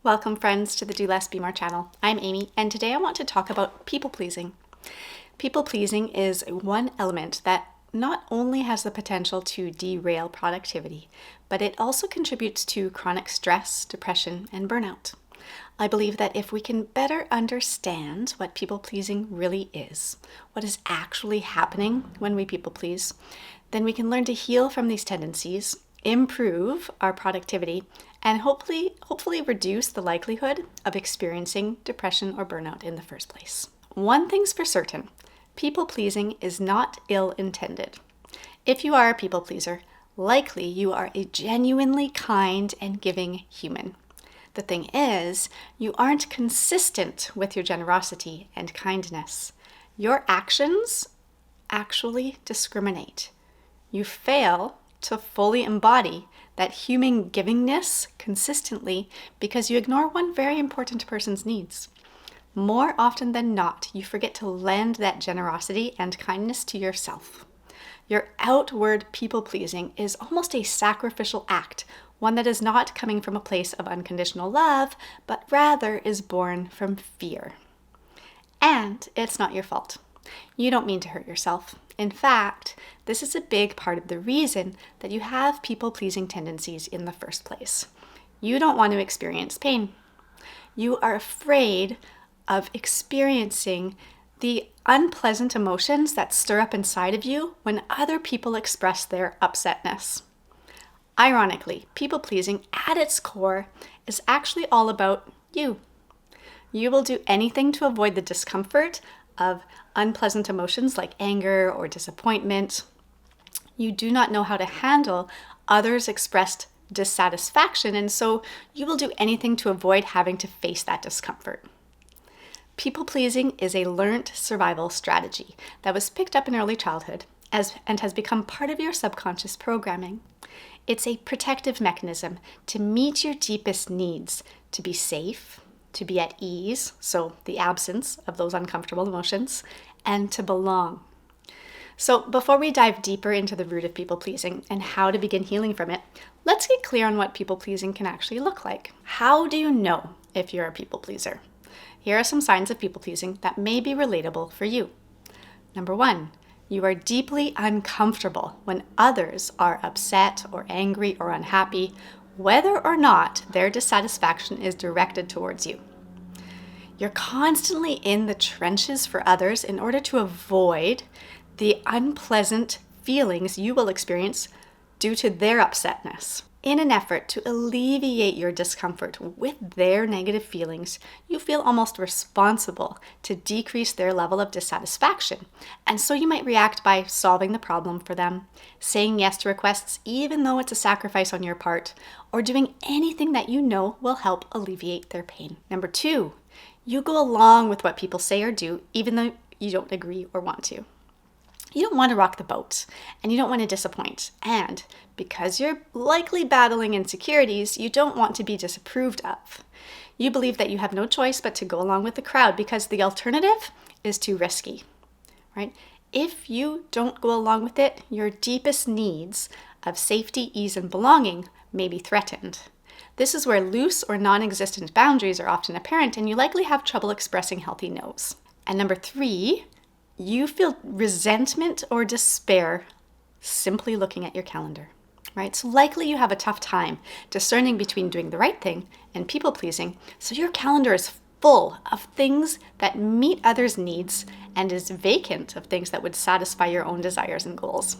Welcome friends to the Do Less Be More channel. I'm Amy and today I want to talk about people pleasing. People pleasing is one element that not only has the potential to derail productivity, but it also contributes to chronic stress, depression, and burnout. I believe that if we can better understand what people pleasing really is, what is actually happening when we people please, then we can learn to heal from these tendencies, improve our productivity, and hopefully reduce the likelihood of experiencing depression or burnout in the first place. One thing's for certain, people pleasing is not ill-intended. If you are a people pleaser, likely you are a genuinely kind and giving human. The thing is, you aren't consistent with your generosity and kindness. Your actions actually discriminate. You fail to fully embody that human givingness consistently because you ignore one very important person's needs. More often than not, you forget to lend that generosity and kindness to yourself. Your outward people-pleasing is almost a sacrificial act, one that is not coming from a place of unconditional love, but rather is born from fear. And it's not your fault. You don't mean to hurt yourself. In fact, this is a big part of the reason that you have people-pleasing tendencies in the first place. You don't want to experience pain. You are afraid of experiencing the unpleasant emotions that stir up inside of you when other people express their upsetness. Ironically, people-pleasing at its core is actually all about you. You will do anything to avoid the discomfort of unpleasant emotions like anger or disappointment. You do not know how to handle others' expressed dissatisfaction, and so you will do anything to avoid having to face that discomfort. People-pleasing is a learned survival strategy that was picked up in early childhood and has become part of your subconscious programming. It's a protective mechanism to meet your deepest needs, to be safe, to be at ease, so the absence of those uncomfortable emotions, and to belong. So before we dive deeper into the root of people-pleasing and how to begin healing from it, let's get clear on what people-pleasing can actually look like. How do you know if you're a people-pleaser? Here are some signs of people-pleasing that may be relatable for you. Number 1, you are deeply uncomfortable when others are upset or angry or unhappy, whether or not their dissatisfaction is directed towards you. You're constantly in the trenches for others in order to avoid the unpleasant feelings you will experience due to their upsetness. In an effort to alleviate your discomfort with their negative feelings, you feel almost responsible to decrease their level of dissatisfaction. And so you might react by solving the problem for them, saying yes to requests even though it's a sacrifice on your part, or doing anything that you know will help alleviate their pain. Number 2, you go along with what people say or do even though you don't agree or want to. You don't want to rock the boat, and you don't want to disappoint. And because you're likely battling insecurities, you don't want to be disapproved of. You believe that you have no choice but to go along with the crowd because the alternative is too risky, right? If you don't go along with it, your deepest needs of safety, ease, and belonging may be threatened. This is where loose or non-existent boundaries are often apparent, and you likely have trouble expressing healthy no's. And number 3, you feel resentment or despair simply looking at your calendar, right? So likely you have a tough time discerning between doing the right thing and people-pleasing, so your calendar is full of things that meet others' needs and is vacant of things that would satisfy your own desires and goals.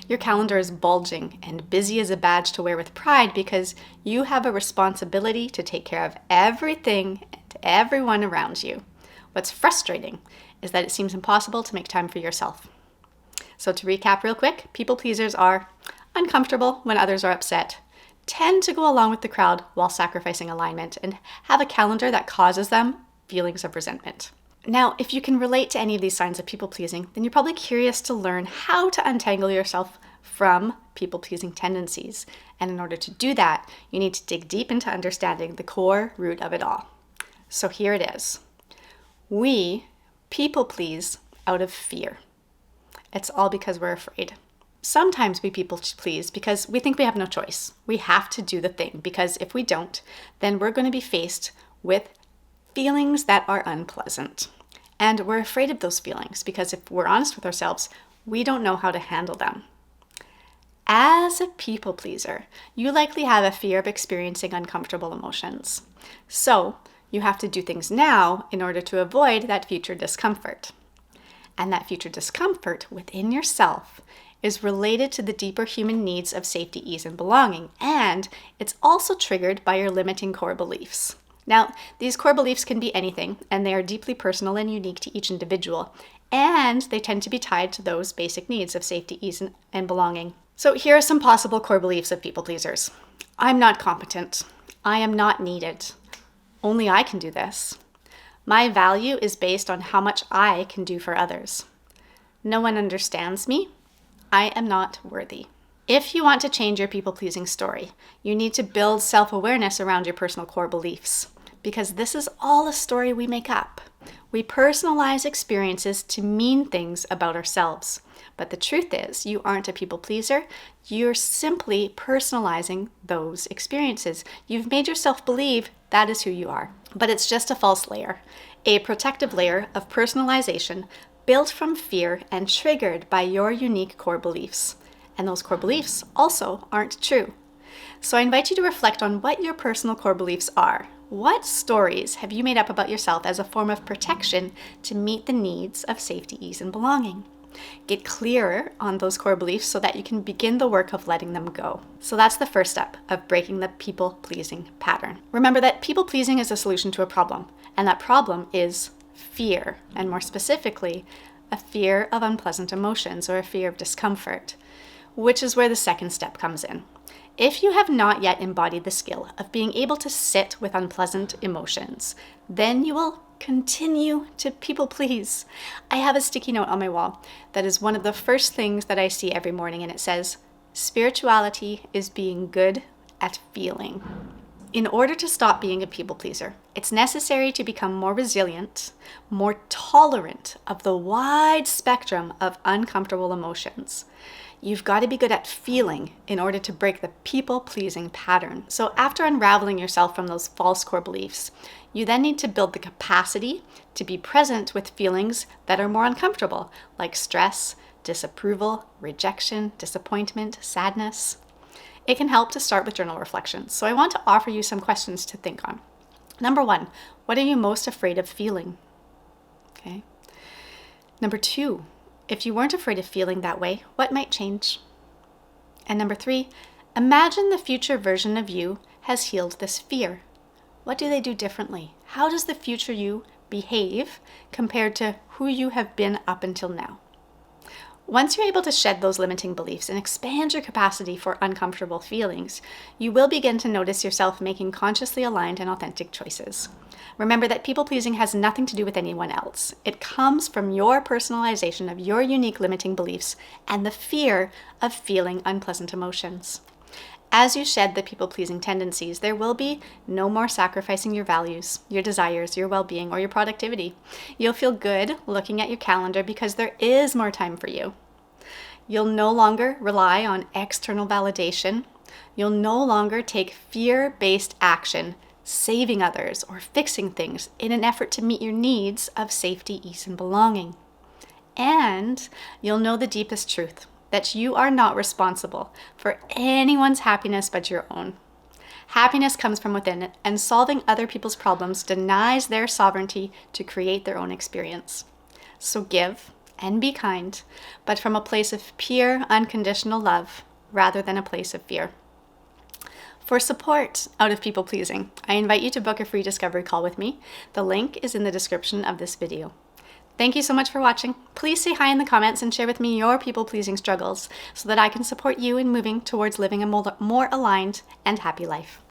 Your calendar is bulging and busy as a badge to wear with pride because you have a responsibility to take care of everything and everyone around you. What's frustrating is that it seems impossible to make time for yourself. So to recap real quick, people pleasers are uncomfortable when others are upset, tend to go along with the crowd while sacrificing alignment, and have a calendar that causes them feelings of resentment. Now, if you can relate to any of these signs of people pleasing, then you're probably curious to learn how to untangle yourself from people pleasing tendencies. And in order to do that, you need to dig deep into understanding the core root of it all. So here it is. We people please out of fear. It's all because we're afraid. Sometimes we people please because we think we have no choice. We have to do the thing because if we don't, then we're going to be faced with feelings that are unpleasant. And we're afraid of those feelings because if we're honest with ourselves, we don't know how to handle them. As a people pleaser, you likely have a fear of experiencing uncomfortable emotions. So you have to do things now in order to avoid that future discomfort. And that future discomfort within yourself is related to the deeper human needs of safety, ease, and belonging. And it's also triggered by your limiting core beliefs. Now, these core beliefs can be anything, and they are deeply personal and unique to each individual. And they tend to be tied to those basic needs of safety, ease, and belonging. So here are some possible core beliefs of people pleasers. I'm not competent. I am not needed. Only I can do this. My value is based on how much I can do for others. No one understands me. I am not worthy. If you want to change your people-pleasing story, you need to build self-awareness around your personal core beliefs, because this is all a story we make up. We personalize experiences to mean things about ourselves. But the truth is, you aren't a people pleaser. You're simply personalizing those experiences. You've made yourself believe that is who you are. But it's just a false layer, a protective layer of personalization built from fear and triggered by your unique core beliefs. And those core beliefs also aren't true. So I invite you to reflect on what your personal core beliefs are. What stories have you made up about yourself as a form of protection to meet the needs of safety, ease, and belonging? Get clearer on those core beliefs so that you can begin the work of letting them go. So that's the first step of breaking the people-pleasing pattern. Remember that people-pleasing is a solution to a problem, and that problem is fear, and more specifically, a fear of unpleasant emotions or a fear of discomfort, which is where the second step comes in. If you have not yet embodied the skill of being able to sit with unpleasant emotions, then you will continue to people please. I have a sticky note on my wall that is one of the first things that I see every morning, and it says, "Spirituality is being good at feeling." In order to stop being a people pleaser, it's necessary to become more resilient, more tolerant of the wide spectrum of uncomfortable emotions. You've got to be good at feeling in order to break the people-pleasing pattern. So after unraveling yourself from those false core beliefs, you then need to build the capacity to be present with feelings that are more uncomfortable, like stress, disapproval, rejection, disappointment, sadness. It can help to start with journal reflections. So I want to offer you some questions to think on. Number 1, what are you most afraid of feeling? Okay. Number 2, if you weren't afraid of feeling that way, what might change? And number 3, imagine the future version of you has healed this fear. What do they do differently? How does the future you behave compared to who you have been up until now? Once you're able to shed those limiting beliefs and expand your capacity for uncomfortable feelings, you will begin to notice yourself making consciously aligned and authentic choices. Remember that people-pleasing has nothing to do with anyone else. It comes from your personalization of your unique limiting beliefs and the fear of feeling unpleasant emotions. As you shed the people-pleasing tendencies, there will be no more sacrificing your values, your desires, your well-being, or your productivity. You'll feel good looking at your calendar because there is more time for you. You'll no longer rely on external validation. You'll no longer take fear-based action, saving others or fixing things in an effort to meet your needs of safety, ease, and belonging. And you'll know the deepest truth, that you are not responsible for anyone's happiness but your own. Happiness comes from within, and solving other people's problems denies their sovereignty to create their own experience. So give and be kind, but from a place of pure, unconditional love rather than a place of fear. For support out of people-pleasing, I invite you to book a free discovery call with me. The link is in the description of this video. Thank you so much for watching. Please say hi in the comments and share with me your people-pleasing struggles so that I can support you in moving towards living a more aligned and happy life.